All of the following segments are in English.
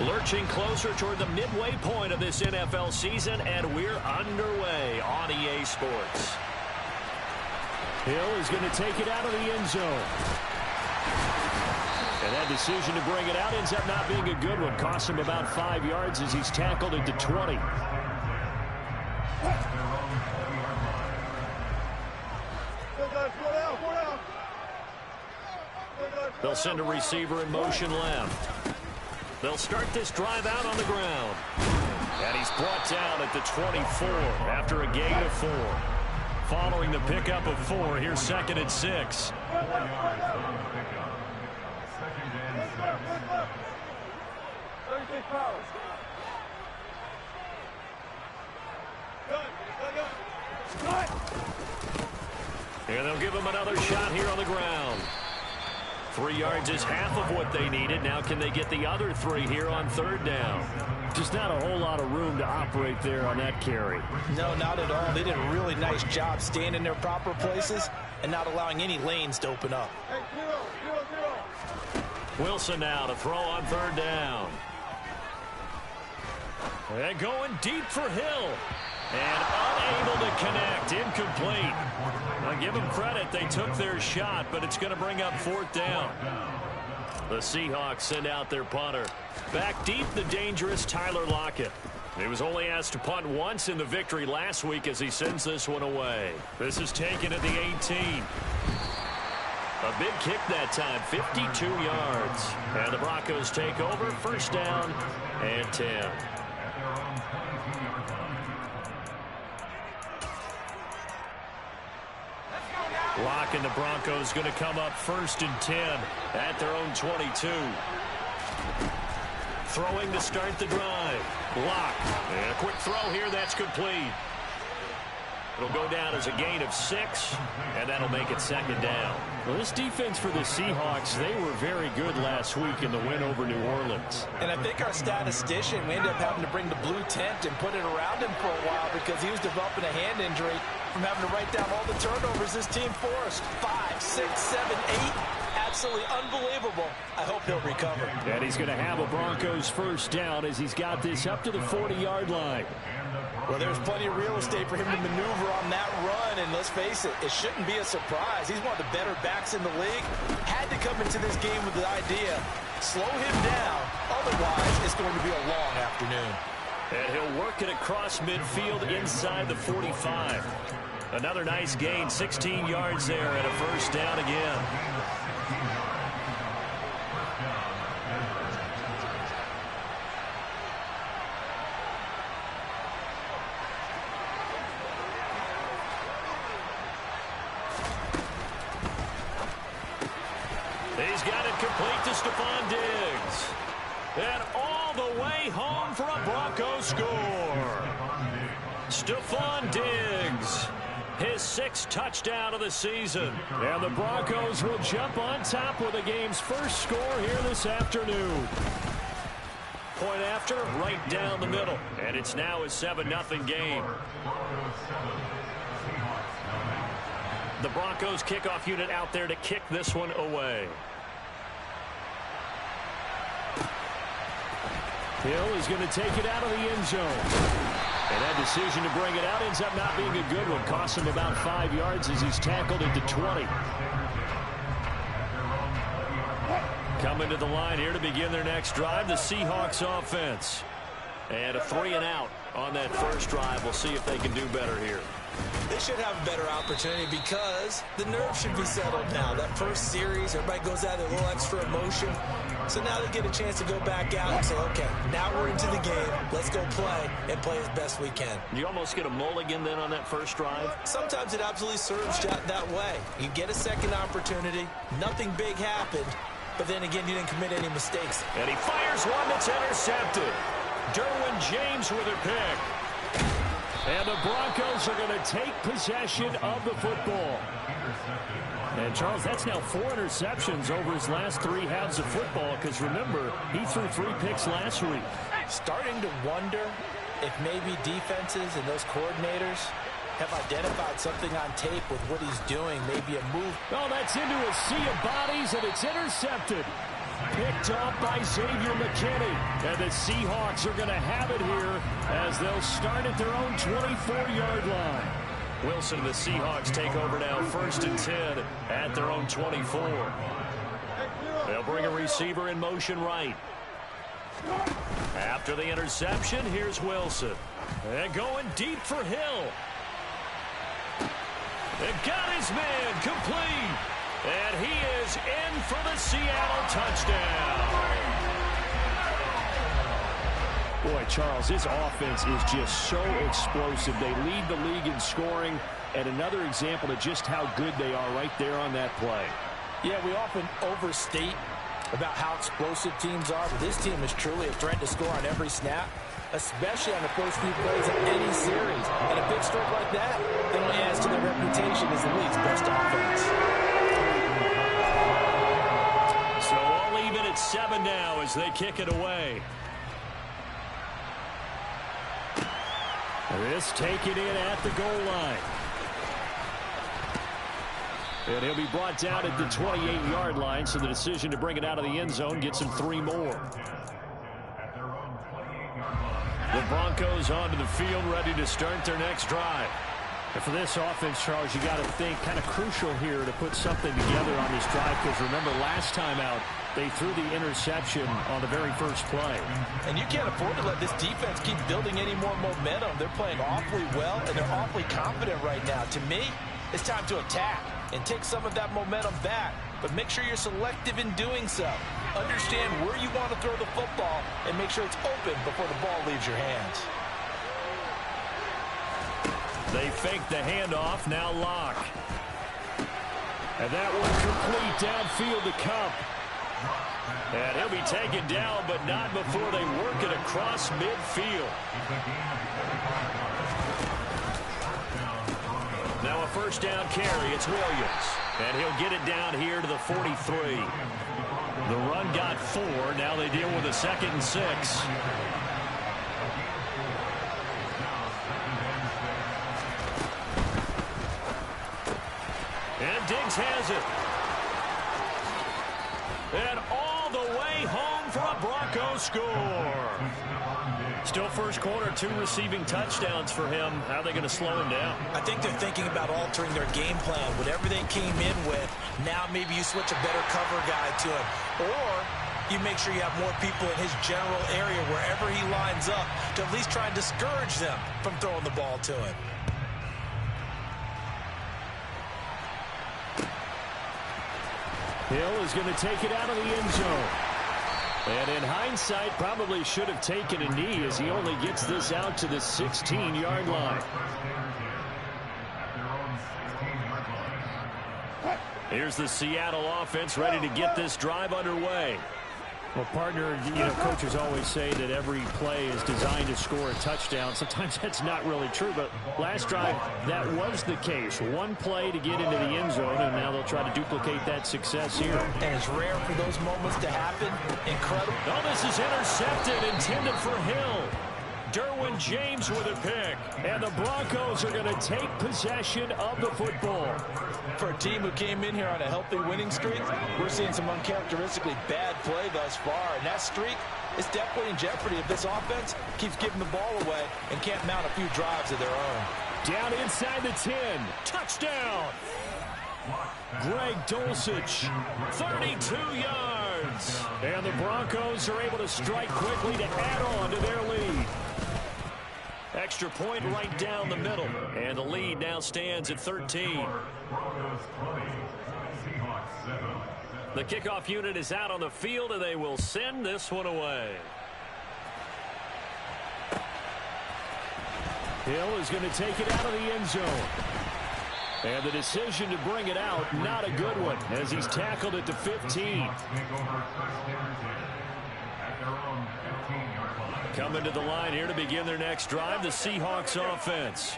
Lurching closer toward the midway point of this NFL season, and we're underway on EA Sports. Hill is going to take it out of the end zone. And that decision to bring it out ends up not being a good one. Costs him about 5 yards as he's tackled into 20. They'll send a receiver in motion left. They'll start this drive out on the ground. And he's brought down at the 24 after a gain of 4. Following the pickup of 4, here's 2nd and 6. And they'll give him another shot here on the ground. 3 yards is half of what they needed. Now can they get the other 3 here on 3rd down? Just not a whole lot of room to operate there on that carry. No, not at all. They did a really nice job staying in their proper places and not allowing any lanes to open up. Wilson now to throw on 3rd down. And going deep for Hill. And unable to connect. Incomplete. Now give them credit. They took their shot, but it's going to bring up 4th down. The Seahawks send out their punter. Back deep, the dangerous Tyler Lockett. He was only asked to punt once in the victory last week as he sends this one away. This is taken at the 18. A big kick that time, 52 yards. And the Broncos take over, 1st down and 10. Lock and the Broncos going to come up 1st and 10 at their own 22. Throwing to start the drive. Lock. And a quick throw here. That's complete. It'll go down as a gain of 6, and that'll make it 2nd down. Well, this defense for the Seahawks, they were very good last week in the win over New Orleans. And I think our statistician, we ended up having to bring the blue tent and put it around him for a while because he was developing a hand injury from having to write down all the turnovers this team forced. 5, 6, 7, 8. Absolutely unbelievable. I hope he'll recover. And he's going to have a Broncos 1st down as he's got this up to the 40-yard line. Well, there's plenty of real estate for him to maneuver on that run, and let's face it, it shouldn't be a surprise. He's one of the better backs in the league. Had to come into this game with the idea, slow him down, otherwise it's going to be a long afternoon. And he'll work it across midfield inside the 45. Another nice gain, 16 yards there, and a 1st down again. He's got it complete to Stephon Diggs. And all the way home for a Broncos score. Stephon Diggs, his 6th touchdown of the season. And the Broncos will jump on top with the game's 1st score here this afternoon. Point after, right down the middle. And it's now a 7-0 game. The Broncos kickoff unit out there to kick this one away. Hill is going to take it out of the end zone. And that decision to bring it out ends up not being a good one. Costs him about 5 yards as he's tackled into 20. Coming to the line here to begin their next drive, the Seahawks offense. And a 3-and-out on that 1st drive. We'll see if they can do better here. They should have a better opportunity because the nerves should be settled now. That 1st series, everybody goes out with a little extra emotion. So now they get a chance to go back out and say, okay, now we're into the game. Let's go play and play as best we can. You almost get a mulligan then on that 1st drive? Sometimes it absolutely serves that way. You get a 2nd opportunity. Nothing big happened. But then again, you didn't commit any mistakes. And he fires one that's intercepted. Derwin James with a pick. And the Broncos are going to take possession of the football. And, Charles, that's now 4 interceptions over his last 3 halves of football because, remember, he threw 3 picks last week. Starting to wonder if maybe defenses and those coordinators have identified something on tape with what he's doing, maybe a move. Oh, that's into a sea of bodies, and it's intercepted. Picked off by Xavier McKinney. And the Seahawks are going to have it here as they'll start at their own 24-yard line. Wilson and the Seahawks take over now, 1st and 10 at their own 24. They'll bring a receiver in motion right. After the interception, here's Wilson. And going deep for Hill. And got his man complete. And he is in for the Seattle touchdown. Boy, Charles, this offense is just so explosive. They lead the league in scoring, and another example of just how good they are right there on that play. Yeah, we often overstate about how explosive teams are, but this team is truly a threat to score on every snap, especially on the first few plays of any series. And a big stroke like that only adds to their reputation as the league's best offense. So all even at 7 now as they kick it away. This taken in at the goal line. And he'll be brought down at the 28-yard line, so the decision to bring it out of the end zone gets him 3 more. The Broncos onto the field, ready to start their next drive. And for this offense, Charles, you got to think kind of crucial here to put something together on this drive, because remember last time out, they threw the interception on the very first play. And you can't afford to let this defense keep building any more momentum. They're playing awfully well, and they're awfully confident right now. To me, it's time to attack and take some of that momentum back. But make sure you're selective in doing so. Understand where you want to throw the football and make sure it's open before the ball leaves your hands. They fake the handoff, now Lock. And that one complete downfield to Cup. And he'll be taken down, but not before they work it across midfield. Now a first down carry, it's Williams. And he'll get it down here to the 43. The run got 4, now they deal with a 2nd and 6. And Diggs has it. And all the way home for a Bronco score. Still first quarter, 2 receiving touchdowns for him. How are they going to slow him down? I think they're thinking about altering their game plan. Whatever they came in with, now maybe you switch a better cover guy to him. Or you make sure you have more people in his general area wherever he lines up to at least try and discourage them from throwing the ball to him. Hill is going to take it out of the end zone. And in hindsight, probably should have taken a knee as he only gets this out to the 16-yard line. Here's the Seattle offense ready to get this drive underway. Well, partner, coaches always say that every play is designed to score a touchdown. Sometimes that's not really true, but last drive, that was the case. One play to get into the end zone, and now they'll try to duplicate that success here. And it's rare for those moments to happen. Incredible. Oh, this is intercepted, intended for Hill. Derwin James with a pick. And the Broncos are going to take possession of the football. For a team who came in here on a healthy winning streak, we're seeing some uncharacteristically bad play thus far. And that streak is definitely in jeopardy if this offense keeps giving the ball away and can't mount a few drives of their own. Down inside the 10. Touchdown. Greg Dulcich, 32 yards. And the Broncos are able to strike quickly to add on to their lead. Extra point right down the middle. And the lead now stands at 13. The kickoff unit is out on the field, and they will send this one away. Hill is going to take it out of the end zone. And the decision to bring it out, not a good one, as he's tackled at the 15. Coming to the line here to begin their next drive, the Seahawks offense.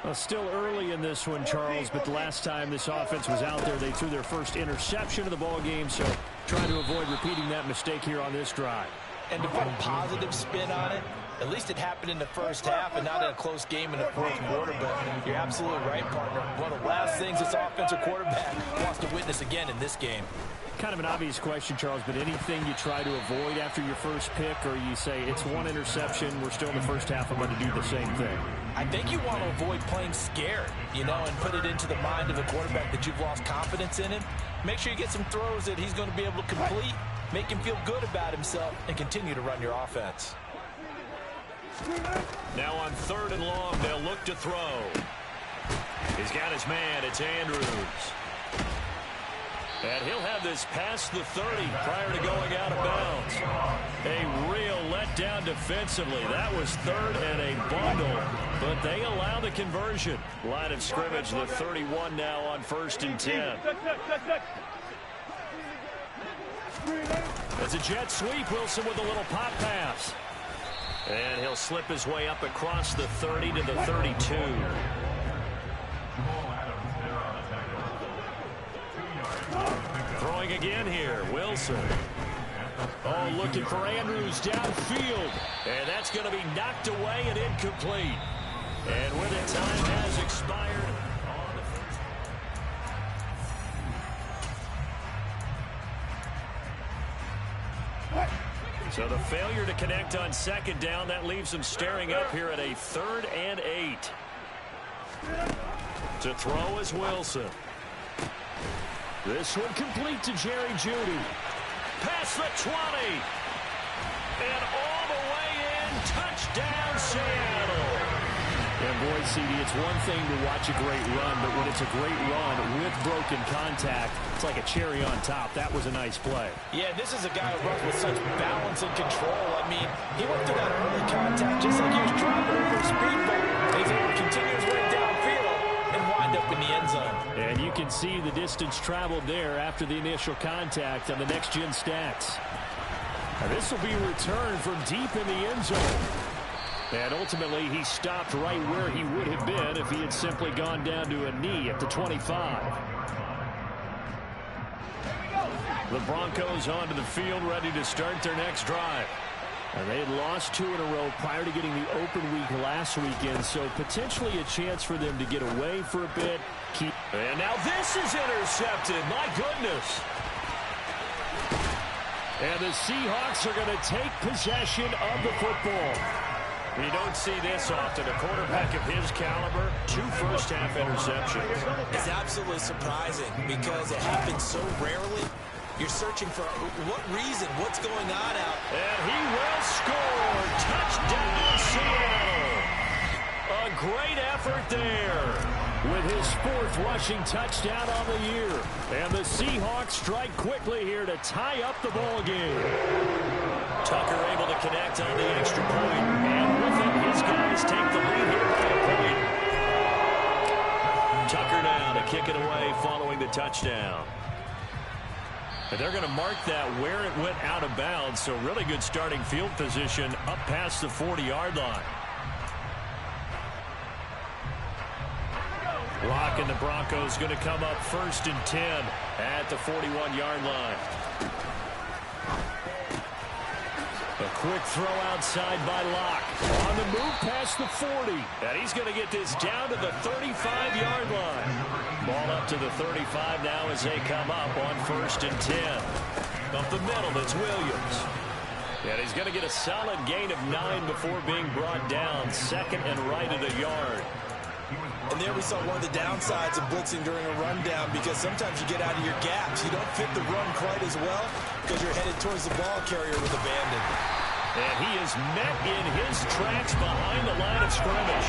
Well, still early in this one, Charles, but the last time this offense was out there, they threw their first interception of the ball game, so trying to avoid repeating that mistake here on this drive. And to put a positive spin on it, At least it happened in the first half and not in a close game in the fourth quarter. But you're absolutely right, partner. One of the last things this offensive quarterback wants to witness again in this game. Kind of an obvious question, Charles, but anything you try to avoid after your first pick, or you say it's one interception, we're still in the first half, I'm going to do the same thing? I think you want to avoid playing scared, and put it into the mind of the quarterback that you've lost confidence in him. Make sure you get some throws that he's going to be able to complete, make him feel good about himself, and continue to run your offense. Now on 3rd and long, they'll look to throw. He's got his man. It's Andrews. And he'll have this past the 30 prior to going out of bounds. A real letdown defensively. That was 3rd and a bundle, but they allow the conversion. Line of scrimmage, the 31 now on 1st and 10. As a jet sweep, Wilson with a little pop pass. And he'll slip his way up across the 30 to the 32. Throwing again here, Wilson. Oh, looking for Andrews downfield. And that's going to be knocked away and incomplete. And with it, time has expired. So the failure to connect on 2nd down, that leaves them staring up here at a 3rd and 8. To throw is Wilson. This one complete to Jerry Jeudy. Past the 20. And all the way in. Touchdown, Seattle. And boy, CD, it's one thing to watch a great run, but when it's a great run with broken contact, it's like a cherry on top. That was a nice play. Yeah, this is a guy who runs with such balance and control. I mean, he went through that early contact just like he was driving over a speedboat. He's able to continue his way downfield and wind up in the end zone. And you can see the distance traveled there after the initial contact on the next-gen stats. Now, this will be returned from deep in the end zone. And ultimately, he stopped right where he would have been if he had simply gone down to a knee at the 25. The Broncos onto the field, ready to start their next drive. And they had lost 2 in a row prior to getting the open week last weekend, so potentially a chance for them to get away for a bit. And now this is intercepted. My goodness. And the Seahawks are going to take possession of the football. You don't see this often. A quarterback of his caliber, 2 first-half interceptions. It's absolutely surprising because it happens so rarely. You're searching for what reason, what's going on out. And he will score. Touchdown, Seattle. A great effort there. With his 4th rushing touchdown on the year. And the Seahawks strike quickly here to tie up the ball game. Tucker able to connect on the extra point. And with it, his guys take the lead here by a point. Tucker now to kick it away following the touchdown. And they're going to mark that where it went out of bounds. So really good starting field position up past the 40-yard line. Lock and the Broncos going to come up 1st and 10 at the 41-yard line. A quick throw outside by Locke. On the move past the 40. And he's going to get this down to the 35-yard line. Ball up to the 35 now as they come up on 1st and 10. Up the middle, that's Williams. And he's going to get a solid gain of 9 before being brought down. 2nd and right at a yard. And there we saw one of the downsides of blitzing during a rundown, because sometimes you get out of your gaps. You don't fit the run quite as well because you're headed towards the ball carrier with abandon. And he is met in his tracks behind the line of scrimmage.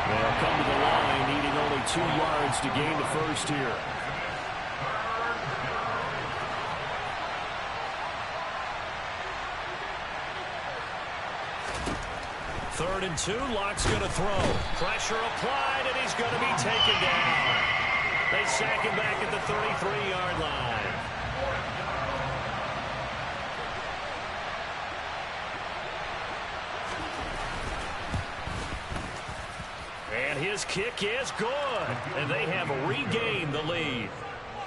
They'll come to the line, needing only 2 yards to gain the first here. Third and 2, Locke's going to throw. Pressure applied, and he's going to be taken down. They sack him back at the 33-yard line. And his kick is good, and they have regained the lead.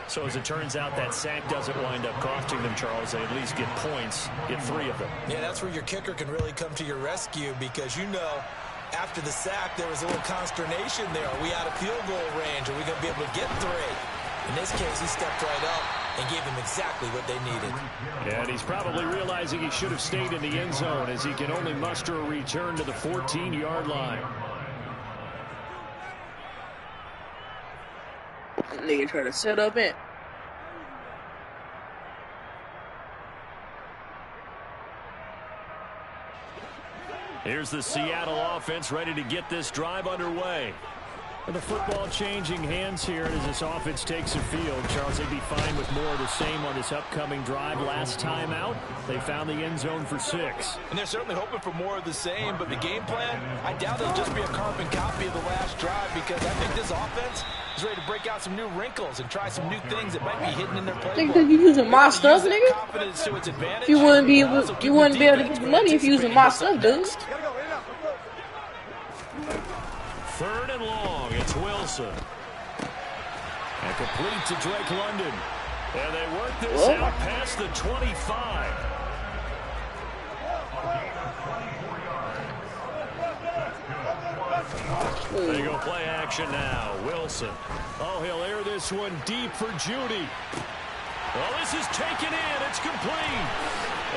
So as it turns out, that sack doesn't wind up costing them, Charles. They at least get points, get 3 of them. Yeah, that's where your kicker can really come to your rescue because, you know, after the sack, there was a little consternation there. Are we out of field goal range? Are we going to be able to get 3? In this case, he stepped right up and gave them exactly what they needed. And he's probably realizing he should have stayed in the end zone as he can only muster a return to the 14-yard line. Nigga try to set up it. Here's the Seattle offense ready to get this drive underway. The football changing hands here as this offense takes the field. Charles, they'd be fine with more of the same on this upcoming drive. Last time out, they found the end zone for 6. And they're certainly hoping for more of the same, but the game plan, I doubt it'll just be a carbon copy of the last drive because I think this offense is ready to break out some new wrinkles and try some new things that might be hidden in their playbook. Nigga, you using my stuff, nigga? You wouldn't be able to get the money if you using my stuff, dude. 3rd and long. It's Wilson. And complete to Drake London. And they work this out past the 25. There you go, play action now. Wilson. Oh, he'll air this one deep for Judy. Well, this is taken in. It's complete.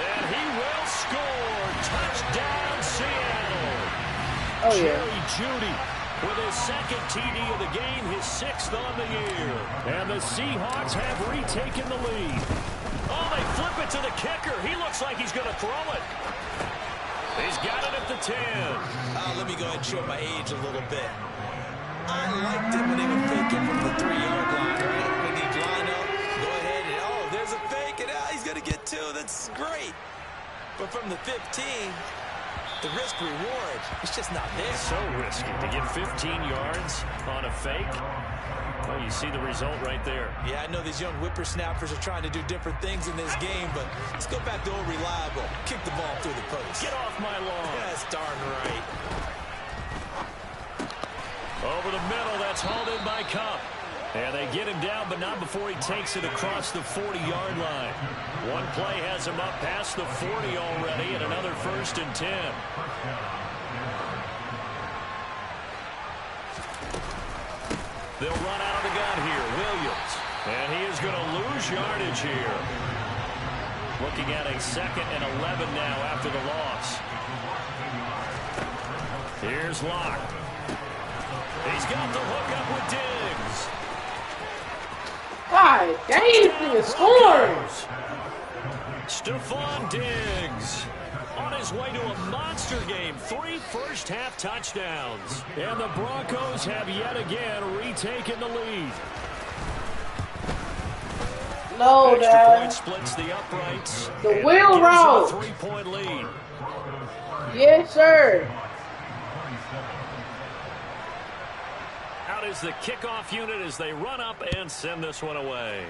And he will score. Touchdown, Seattle. Oh, yeah. Jerry Judy with his 2nd TD of the game, his 6th on the year. And the Seahawks have retaken the lead. Oh, they flip it to the kicker. He looks like he's going to throw it. He's got it at the 10. Let me go ahead and show my age a little bit. I liked it when they would fake it from the 3-yard line, right? When he'd line up, go ahead and, oh, there's a fake, and he's going to get 2. That's great. But from the 15, the risk-reward, it's just not there. So risky to get 15 yards on a fake. Well, you see the result right there. Yeah, I know these young whippersnappers are trying to do different things in this game, but let's go back to old reliable. Kick the ball through the post. Get off my lawn. That's darn right. Over the middle, that's hauled in by Cup. And they get him down, but not before he takes it across the 40-yard line. One play has him up past the 40 already, and another 1st and 10. They'll run out of the gun here. Williams. And he is going to lose yardage here. Looking at a 2nd and 11 now after the loss. Here's Locke. He's got the hook up with Diggs. God dang, he scores! Stephon Diggs on his way to a monster game. 3 first-half touchdowns. And the Broncos have yet again retaken the lead. No, Extra point splits the uprights. The wheel route. 3-point lead. Yes, sir. Out is the kickoff unit as they run up and send this one away.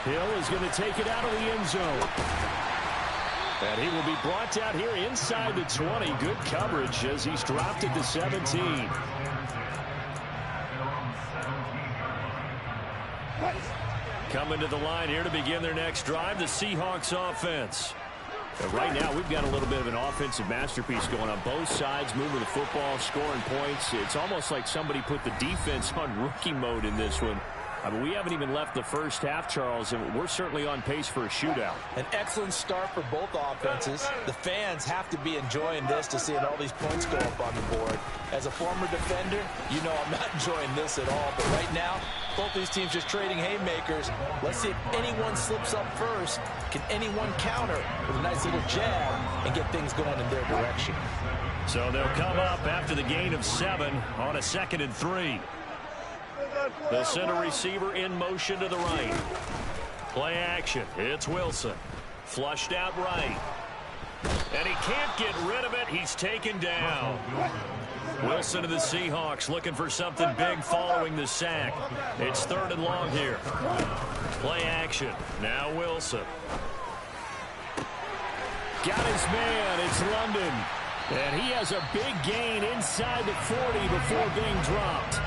Hill is going to take it out of the end zone. And he will be brought down here inside the 20. Good coverage as he's dropped at the 17. Coming to the line here to begin their next drive, the Seahawks offense. Right now, we've got a little bit of an offensive masterpiece going on both sides, moving the football, scoring points. It's almost like somebody put the defense on rookie mode in this one. I mean, we haven't even left the first half, Charles, and we're certainly on pace for a shootout. An excellent start for both offenses. The fans have to be enjoying this to see all these points go up on the board. As a former defender, you know I'm not enjoying this at all. But right now, both these teams just trading haymakers. Let's see if anyone slips up first. Can anyone counter with a nice little jab and get things going in their direction? So they'll come up after the gain of 7 on a 2nd and 3. They'll send a receiver in motion to the right. Play action. It's Wilson. Flushed out right. And he can't get rid of it. He's taken down. Wilson to the Seahawks looking for something big following the sack. It's 3rd and long here. Play action. Now Wilson. Got his man. It's London. And he has a big gain inside the 40 before being dropped.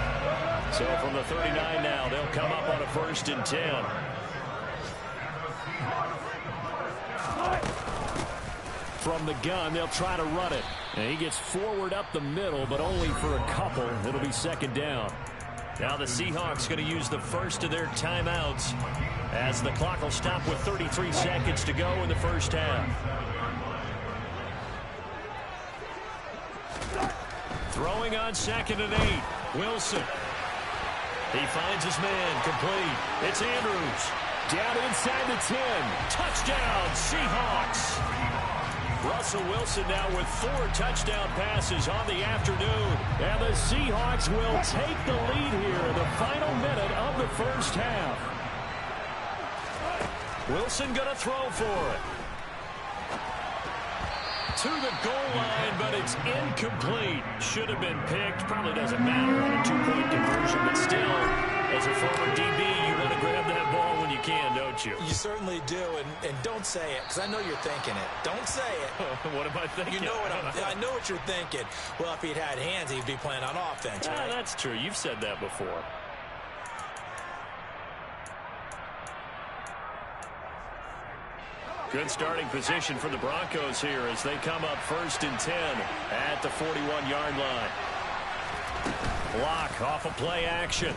So from the 39 now, they'll come up on a 1st and 10. From the gun, they'll try to run it. And he gets forward up the middle, but only for a couple. It'll be 2nd down. Now the Seahawks going to use the first of their timeouts as the clock will stop with 33 seconds to go in the first half. Throwing on 2nd and 8. Wilson. He finds his man complete. It's Andrews. Down inside the 10. Touchdown, Seahawks. Russell Wilson now with 4 touchdown passes on the afternoon. And the Seahawks will take the lead here in the final minute of the first half. Wilson going to throw for it. To the goal line, but it's incomplete. Should have been picked. Probably doesn't matter on a 2-point conversion, but still, as a former DB, you want to grab that ball when you can, don't you? You certainly do, and don't say it, because I know you're thinking it. Don't say it. What am I thinking? You know what I know what you're thinking. Well, if he'd had hands, he'd be playing on offense, right? That's true. You've said that before. Good starting position for the Broncos here as they come up 1st and 10 at the 41-yard line. Block off of play action.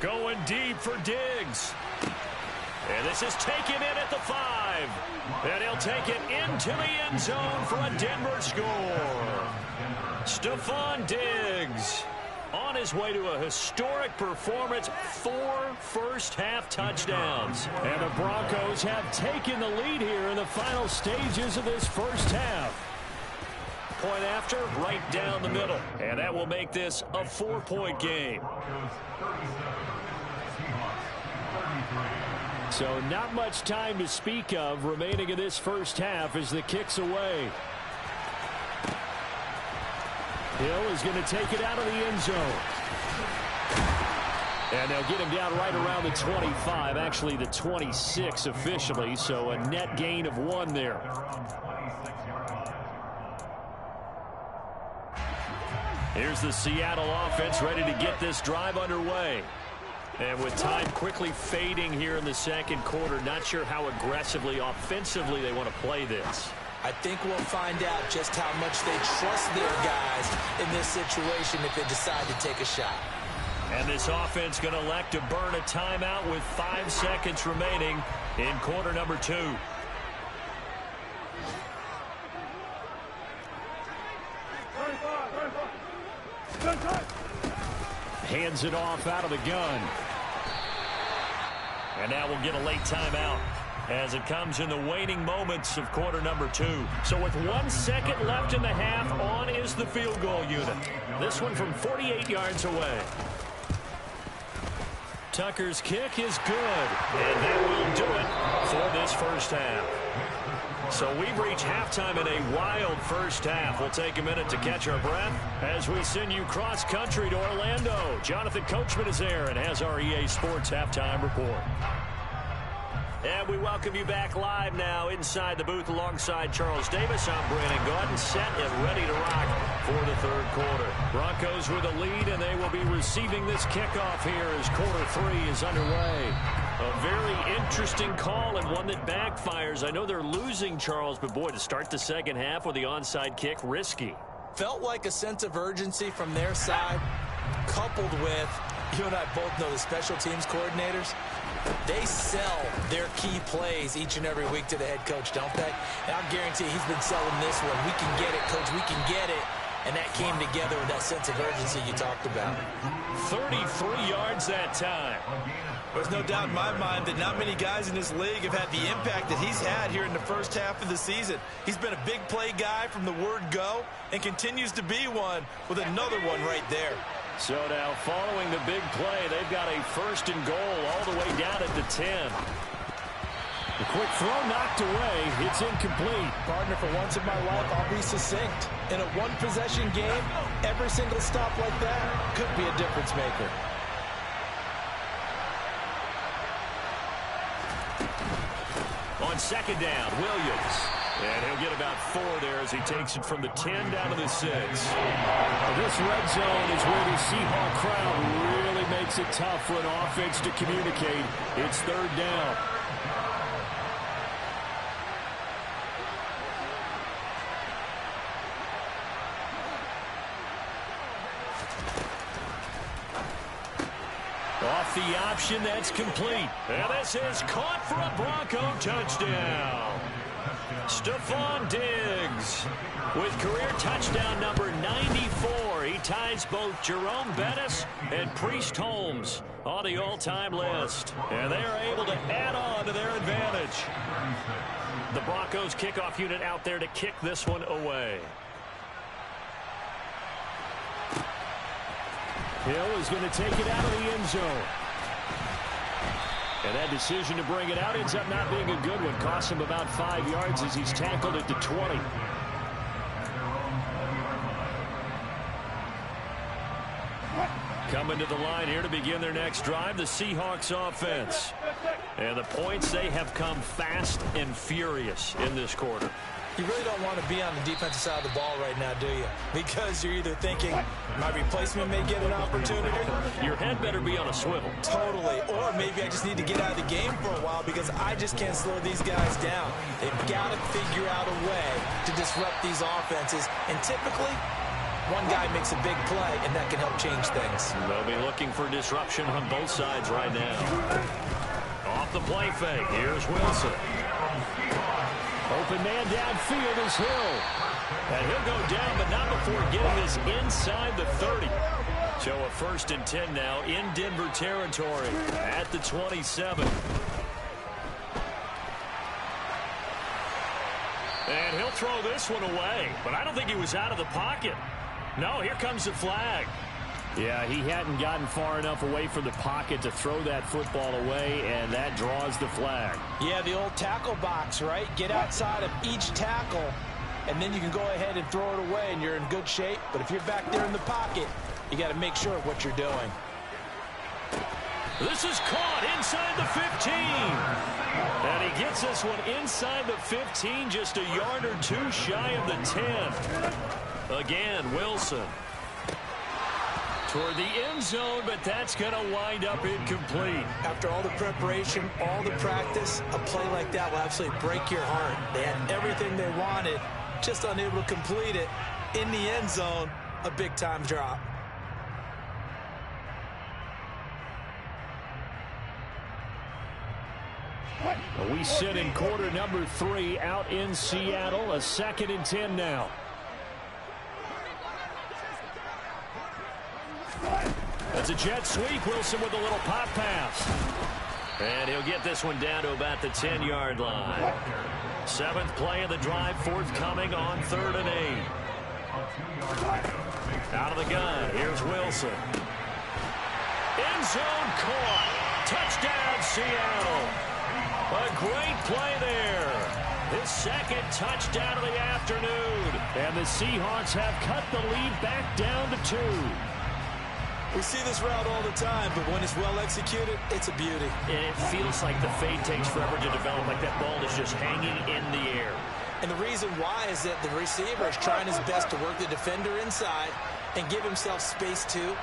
Going deep for Diggs. And this is taken in at the 5. And he'll take it into the end zone for a Denver score. Stephon Diggs on his way to a historic performance, 4 first-half touchdowns. And the Broncos have taken the lead here in the final stages of this first half. Point after, right down the middle. And that will make this a 4-point game. So not much time to speak of remaining in this first half as the kick's away. Hill is going to take it out of the end zone. And they'll get him down right around the 25, actually the 26 officially, so a net gain of 1 there. Here's the Seattle offense ready to get this drive underway. And with time quickly fading here in the second quarter, not sure how aggressively, offensively they want to play this. I think we'll find out just how much they trust their guys in this situation if they decide to take a shot. And this offense going to elect to burn a timeout with 5 seconds remaining in quarter number 2. Hands it off out of the gun. And now we'll get a late timeout as it comes in the waning moments of quarter number 2. So with 1 second left in the half, on is the field goal unit. This one from 48 yards away. Tucker's kick is good, and that will do it for this first half. So we've reached halftime in a wild first half. We'll take a minute to catch our breath as we send you cross-country to Orlando. Jonathan Coachman is there and has our EA Sports halftime report. And we welcome you back live now inside the booth alongside Charles Davis. I'm Brandon Gordon, set and ready to rock for the third quarter. Broncos with a lead, and they will be receiving this kickoff here as quarter 3 is underway. A very interesting call and one that backfires. I know they're losing, Charles, but boy, to start the second half with the onside kick, risky. Felt like a sense of urgency from their side, coupled with, you and I both know the special teams coordinators, they sell their key plays each and every week to the head coach, don't they? And I guarantee he's been selling this one. We can get it, coach, we can get it. And that came together with that sense of urgency you talked about. 33 yards that time. There's no doubt in my mind that not many guys in this league have had the impact that he's had here in the first half of the season. He's been a big play guy from the word go and continues to be one with another one right there. So now following the big play, they've got a 1st and goal all the way down at the 10. The quick throw knocked away. It's incomplete. Partner, for once in my life, I'll be succinct. In a one-possession game, every single stop like that could be a difference maker. On second down, Williams. And he'll get about 4 there as he takes it from the 10 down to the 6. This red zone is where the Seahawk crowd really makes it tough for an offense to communicate. It's 3rd down. Off the option, that's complete. And this is caught for a Bronco touchdown. Stephon Diggs with career touchdown number 94. He ties both Jerome Bettis and Priest Holmes on the all-time list. And they are able to add on to their advantage. The Broncos kickoff unit out there to kick this one away. Hill is going to take it out of the end zone. And that decision to bring it out ends up not being a good one. Costs him about 5 yards as he's tackled at the 20. Coming to the line here to begin their next drive, the Seahawks offense. And the points, they have come fast and furious in this quarter. You really don't want to be on the defensive side of the ball right now, do you? Because you're either thinking, my replacement may get an opportunity. Your head better be on a swivel. Totally. Or maybe I just need to get out of the game for a while because I just can't slow these guys down. They've got to figure out a way to disrupt these offenses. And typically, one guy makes a big play, and that can help change things. They'll be looking for disruption on both sides right now. Off the play fake, here's Wilson. Open man downfield is Hill. And he'll go down, but not before getting this inside the 30. So a 1st and 10 now in Denver territory at the 27. And he'll throw this one away, but I don't think he was out of the pocket. No, here comes the flag. Yeah, he hadn't gotten far enough away from the pocket to throw that football away, and that draws the flag. Yeah, the old tackle box, right? Get outside of each tackle, and then you can go ahead and throw it away, and you're in good shape. But if you're back there in the pocket, you got to make sure of what you're doing. This is caught inside the 15. And he gets this one inside the 15, just a yard or 2 shy of the 10. Again, Wilson. Toward the end zone, but that's going to wind up incomplete. After all the preparation, all the practice, a play like that will absolutely break your heart. They had everything they wanted, just unable to complete it. In the end zone, a big-time drop. We sit in quarter number 3 out in Seattle. A 2nd and 10 now. That's a jet sweep. Wilson with a little pop pass. And he'll get this one down to about the 10-yard line. 7th play of the drive forthcoming on 3rd and 8. Out of the gun. Here's Wilson. End zone caught. Touchdown, Seattle. A great play there. His 2nd touchdown of the afternoon. And the Seahawks have cut the lead back down to 2. We see this route all the time, but when it's well executed, it's a beauty. And it feels like the fade takes forever to develop, like that ball is just hanging in the air. And the reason why is that the receiver is trying his best to work the defender inside and give himself space to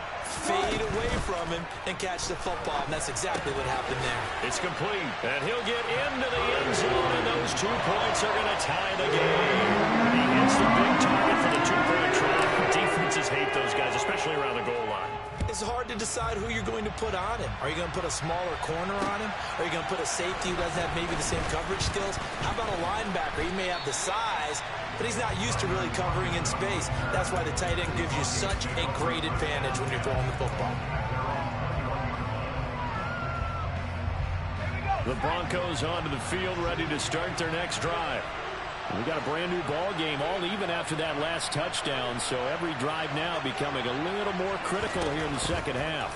fade away from him and catch the football. And that's exactly what happened there. It's complete. And he'll get into the end zone, and those 2 points are going to tie the game. He hits the big target for the 2-point try. Defenses hate those guys, especially around the goal line. It's hard to decide who you're going to put on him. Are you going to put a smaller corner on him? Are you going to put a safety who doesn't have maybe the same coverage skills? How about a linebacker? He may have the size, but he's not used to really covering in space. That's why the tight end gives you such a great advantage when you're throwing the football. The Broncos onto the field, ready to start their next drive. We got a brand new ball game, all even after that last touchdown, so every drive now becoming a little more critical here in the 2nd half.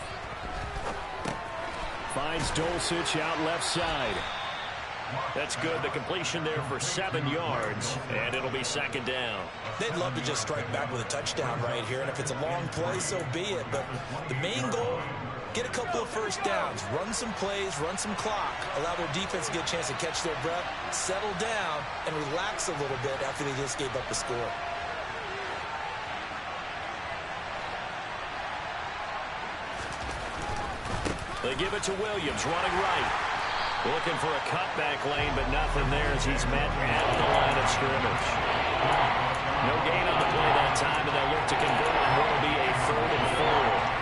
Finds Dulcich out left side. That's good. The completion there for 7 yards, and it'll be 2nd down. They'd love to just strike back with a touchdown right here, and if it's a long play, so be it. But the main goal, get a couple of first downs, run some plays, run some clock, allow their defense to get a chance to catch their breath, settle down, and relax a little bit after they just gave up the score. They give it to Williams, running right. Looking for a cutback lane, but nothing there as he's met at the line of scrimmage. No gain on the play that time, and they'll look to convert on what will be a 3rd and 4.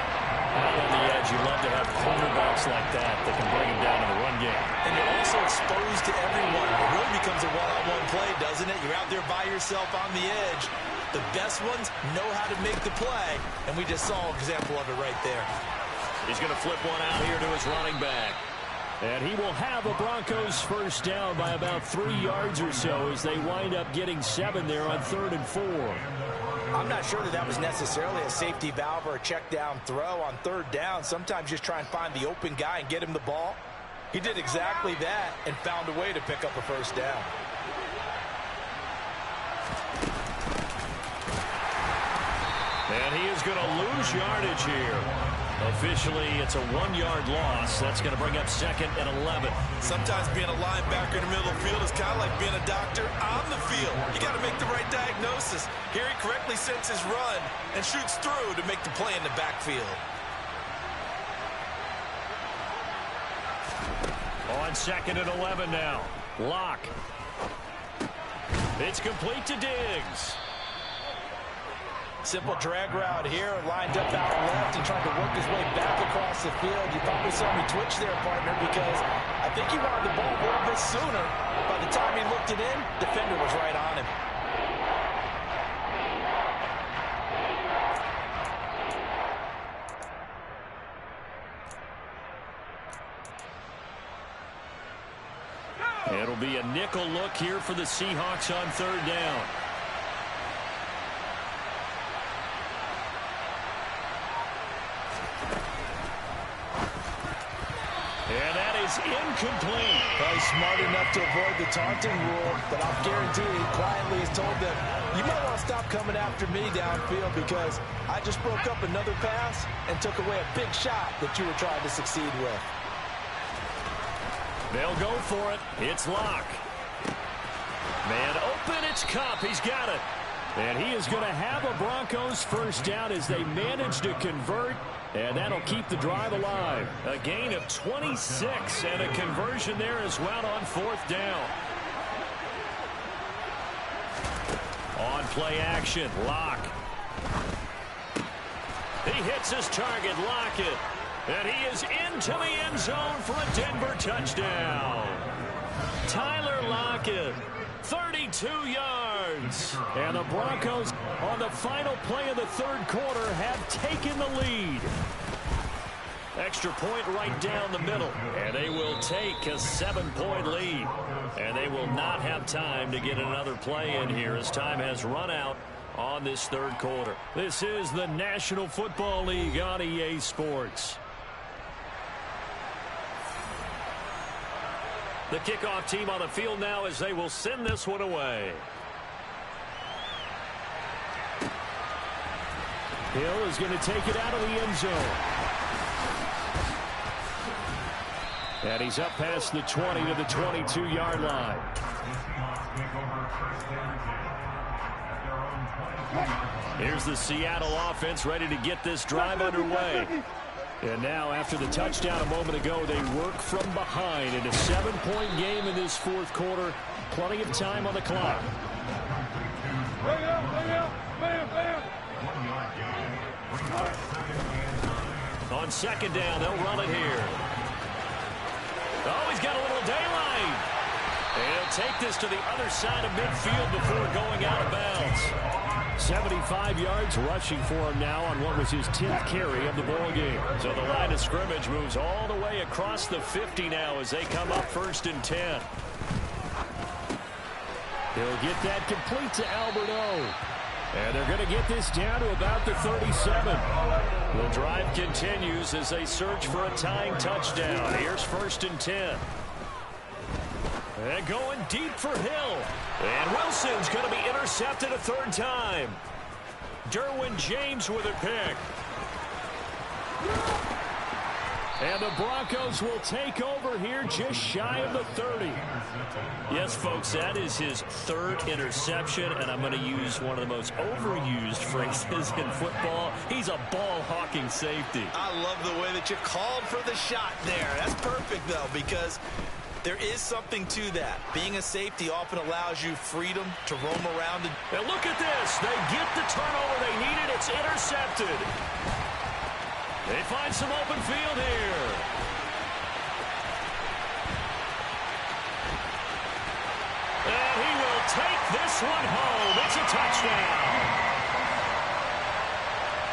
Out on the edge, you love to have cornerbacks like that can bring him down in the run game. And you're also exposed to everyone. It really becomes a one-on-one play, doesn't it? You're out there by yourself on the edge. The best ones know how to make the play, and we just saw an example of it right there. He's going to flip one out here to his running back. And he will have a Broncos first down by about 3 yards or so as they wind up getting 7 there on 3rd and 4. I'm not sure that was necessarily a safety valve or a check down throw on 3rd down. Sometimes just try and find the open guy and get him the ball. He did exactly that and found a way to pick up a first down. And he is going to lose yardage here. Officially, it's a 1-yard loss. That's going to bring up 2nd and 11. Sometimes being a linebacker in the middle of the field is kind of like being a doctor on the field. You got to make the right diagnosis. Here he correctly sets his run and shoots through to make the play in the backfield. On 2nd and 11 now. Lock. It's complete to Diggs. Simple drag route here, lined up out left and trying to work his way back across the field. You probably saw me twitch there, partner, because I think he wanted the ball a little bit sooner. By the time he looked it in, the defender was right on him. It'll be a nickel look here for the Seahawks on 3rd down. And that is incomplete. Probably smart enough to avoid the taunting rule, but I'll guarantee he quietly has told them, you might want to stop coming after me downfield because I just broke up another pass and took away a big shot that you were trying to succeed with. They'll go for it. It's Lock. Man open, it's Cup. He's got it. And he is going to have a Broncos first down as they manage to convert. And that'll keep the drive alive. A gain of 26 and a conversion there as well on 4th down. On play action, Lock. He hits his target, Lockett. And he is into the end zone for a Denver touchdown. Tyler Lockett, 32 yards. And the Broncos, on the final play of the 3rd quarter, have taken the lead. Extra point right down the middle. And they will take a 7-point lead. And they will not have time to get another play in here as time has run out on this 3rd quarter. This is the National Football League on EA Sports. The kickoff team on the field now as they will send this one away. Hill is going to take it out of the end zone. And he's up past the 20 to the 22-yard line. Here's the Seattle offense ready to get this drive underway. And now, after the touchdown a moment ago, they work from behind in a 7-point game in this 4th quarter. Plenty of time on the clock. On 2nd down, they'll run it here. Oh, he's got a little daylight. And he'll take this to the other side of midfield before going out of bounds. 75 yards rushing for him now on what was his 10th carry of the ball game. So the line of scrimmage moves all the way across the 50 now as they come up 1st and 10. He'll get that complete to Alberto. And they're going to get this down to about the 37. The drive continues as they search for a tying touchdown. Here's 1st and 10. And going deep for Hill. And Wilson's going to be intercepted a 3rd time. Derwin James with a pick. And the Broncos will take over here just shy of the 30. Yes, folks, that is his third interception, and I'm going to use one of the most overused phrases in football. He's a ball-hawking safety. I love the way that you called for the shot there. That's perfect, though, because there is something to that. Being a safety often allows you freedom to roam around. And look at this. They get the turnover they needed. It's intercepted. They find some open field here. And he will take this one home. It's a touchdown.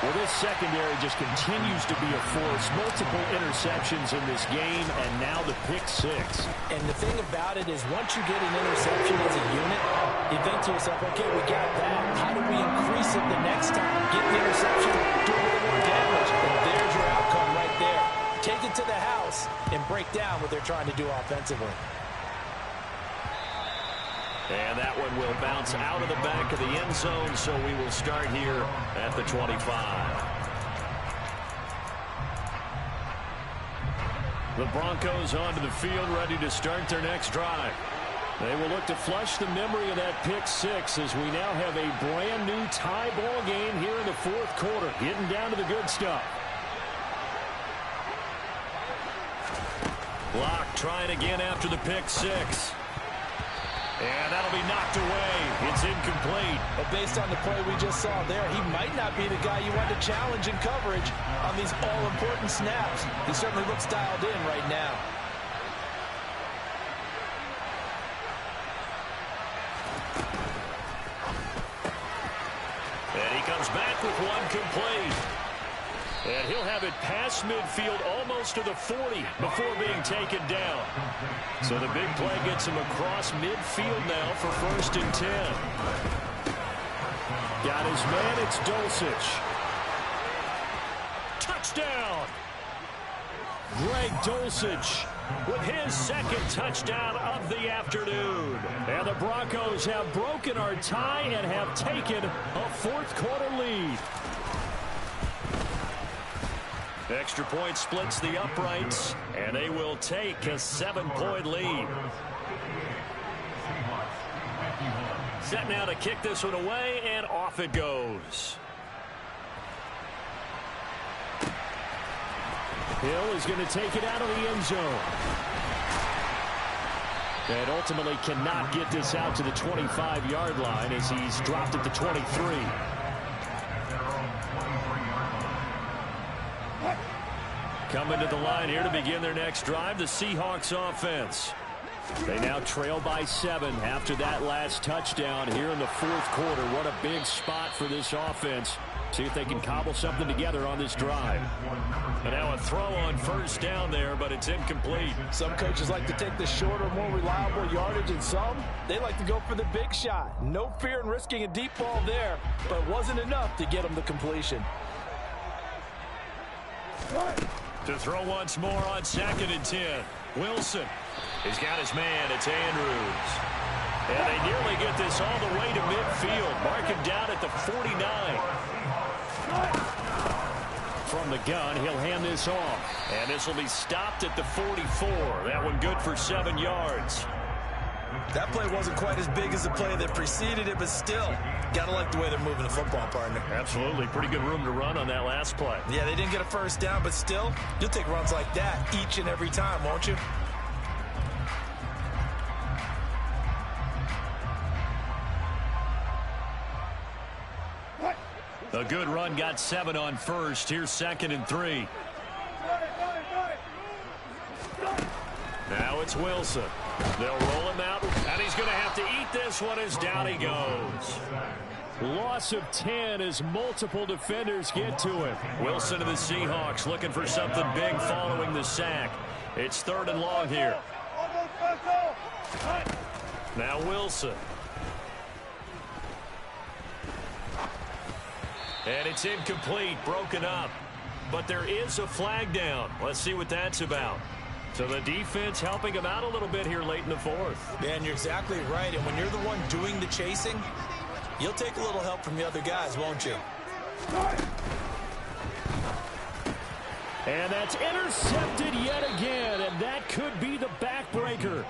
Well, this secondary just continues to be a force. Multiple interceptions in this game, and now the pick six. And the thing about it is once you get an interception as a unit, you think to yourself, okay, we got that. How do we increase it the next time? Get the interception, do a little more damage, and there's your outcome right there. Take it to the house and break down what they're trying to do offensively. And that one will bounce out of the back of the end zone, so we will start here at the 25. The Broncos onto the field, ready to start their next drive. They will look to flush the memory of that pick six as we now have a brand new tie ball game here in the fourth quarter, getting down to the good stuff. Block trying again after the pick six. And that'll be knocked away. It's incomplete. But based on the play we just saw there, he might not be the guy you want to challenge in coverage on these all-important snaps. He certainly looks dialed in right now. And he comes back with one complete. And he'll have it past midfield almost to the 40 before being taken down. So the big play gets him across midfield now for 1st and 10. Got his man, it's Dulcich. Touchdown! Greg Dulcich with his second touchdown of the afternoon. And the Broncos have broken our tie and have taken a fourth quarter lead. Extra point splits the uprights, and they will take a 7-point lead. Set now to kick this one away, and off it goes. Hill is going to take it out of the end zone. And ultimately cannot get this out to the 25-yard line as he's dropped at the 23. Coming to the line here to begin their next drive, the Seahawks offense. They now trail by 7 after that last touchdown here in the fourth quarter. What a big spot for this offense. See if they can cobble something together on this drive. And now a throw on 1st down there, but it's incomplete. Some coaches like to take the shorter, more reliable yardage, and some, they like to go for the big shot. No fear in risking a deep ball there, but it wasn't enough to get them the completion. To throw once more on 2nd and 10. Wilson. He's got his man. It's Andrews. And they nearly get this all the way to midfield. Mark him down at the 49. From the gun, he'll hand this off. And this will be stopped at the 44. That one good for 7 yards. That play wasn't quite as big as the play that preceded it, but still, got to like the way they're moving the football, partner. Absolutely. Pretty good room to run on that last play. Yeah, they didn't get a 1st down, but still, you'll take runs like that each and every time, won't you? A good run got 7 on 1st. Here's 2nd and 3. Now it's Wilson. They'll roll him out, and he's going to have to eat this one as down he goes. Loss of 10 as multiple defenders get to him. Wilson of the Seahawks looking for something big following the sack. It's 3rd and long here. Now Wilson. And it's incomplete, broken up. But there is a flag down. Let's see what that's about. So the defense helping him out a little bit here late in the fourth. Man, you're exactly right. And when you're the one doing the chasing, you'll take a little help from the other guys, won't you? And that's intercepted yet again, and that could be the backbreaker.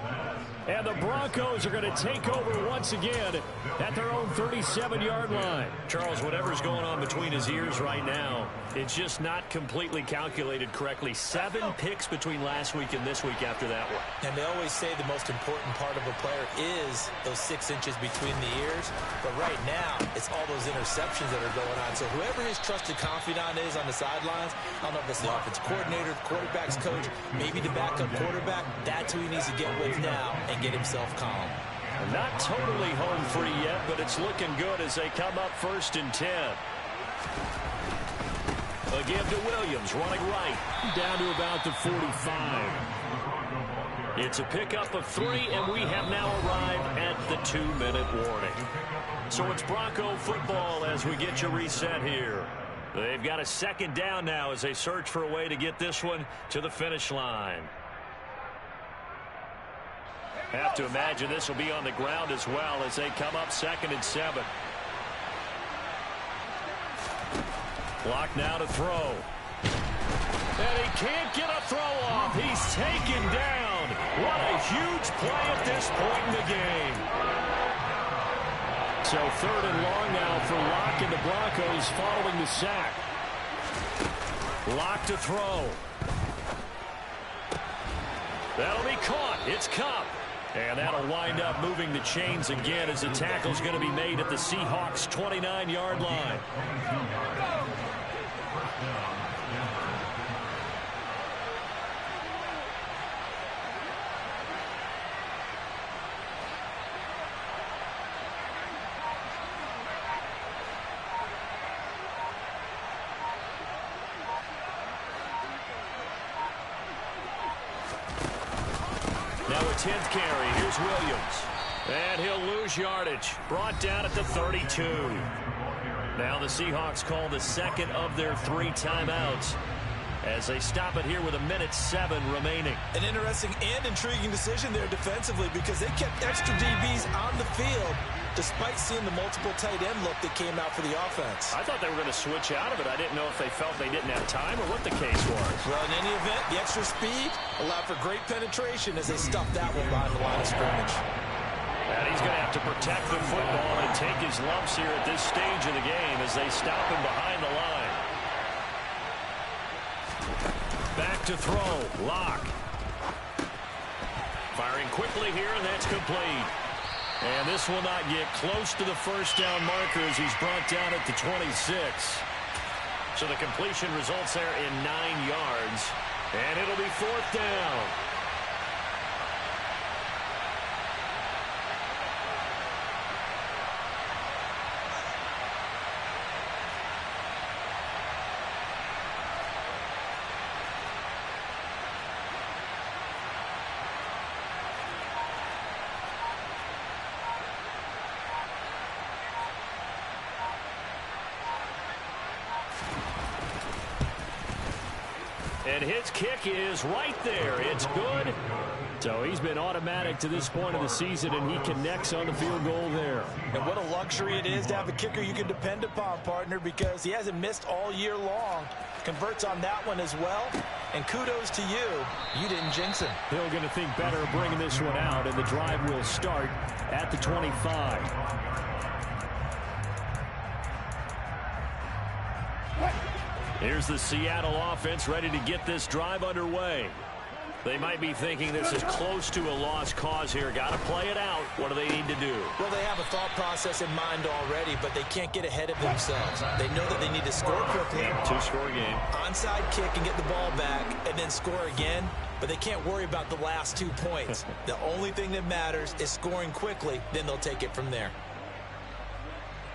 And the Broncos are going to take over once again at their own 37-yard line. Charles, whatever's going on between his ears right now, it's just not completely calculated correctly. 7 picks between last week and this week after that one. And they always say the most important part of a player is those 6 inches between the ears. But right now, it's all those interceptions that are going on. So whoever his trusted confidant is on the sidelines, I don't know if it's the offensive coordinator, quarterback's coach, maybe the backup quarterback, that's who he needs to get with now and get himself calm. Not totally home free yet, but it's looking good as they come up 1st and 10. Again to Williams, running right. Down to about the 45. It's a pickup of 3, and we have now arrived at the 2-minute warning. So it's Bronco football as we get you reset here. They've got a 2nd down now as they search for a way to get this one to the finish line. Have to imagine this will be on the ground as well as they come up 2nd and 7. Clock now to throw. And he can't get a throw off. He's taken down. What a huge play at this point in the game. So 3rd and long now for Locke and the Broncos following the sack. Locke to throw. That'll be caught. It's Cup. And that'll wind up moving the chains again as the tackle's going to be made at the Seahawks' 29-yard line. Now a 10th carry. Here's Williams. And he'll lose yardage. Brought down at the 32. Now the Seahawks call the 2nd of their 3 timeouts as they stop it here with 1:07 remaining. An interesting and intriguing decision there defensively because they kept extra DBs on the field despite seeing the multiple tight end look that came out for the offense. I thought they were going to switch out of it. I didn't know if they felt they didn't have time or what the case was. Well, in any event, the extra speed allowed for great penetration as they stuffed that one behind the line of scrimmage. And he's going to have to protect the football and take his lumps here at this stage of the game as they stop him behind the line. Back to throw. Locke. Firing quickly here, and that's complete. And this will not get close to the 1st down marker as he's brought down at the 26. So the completion results there in 9 yards. And it'll be 4th down. And his kick is right there. It's good. So he's been automatic to this point of the season, and he connects on the field goal there. And what a luxury it is to have a kicker you can depend upon, partner, because he hasn't missed all year long. Converts on that one as well. And kudos to you. You didn't jinx him. He'll going to think better of bringing this one out, and the drive will start at the 25. Here's the Seattle offense ready to get this drive underway. They might be thinking this is close to a lost cause here. Got to play it out. What do they need to do? Well, they have a thought process in mind already, but they can't get ahead of themselves. They know that they need to score quickly. 2-score game. Onside kick and get the ball back and then score again, but they can't worry about the last 2 points. The only thing that matters is scoring quickly, then they'll take it from there.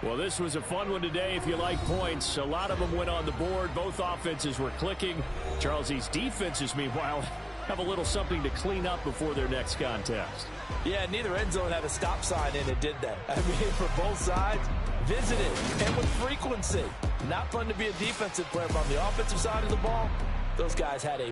Well, this was a fun one today if you like points. A lot of them went on the board. Both offenses were clicking. Charles, these defenses, meanwhile, have a little something to clean up before their next contest. Yeah, neither end zone had a stop sign in it, did they? I mean, for both sides, visited and with frequency. Not fun to be a defensive player, but on the offensive side of the ball, those guys had a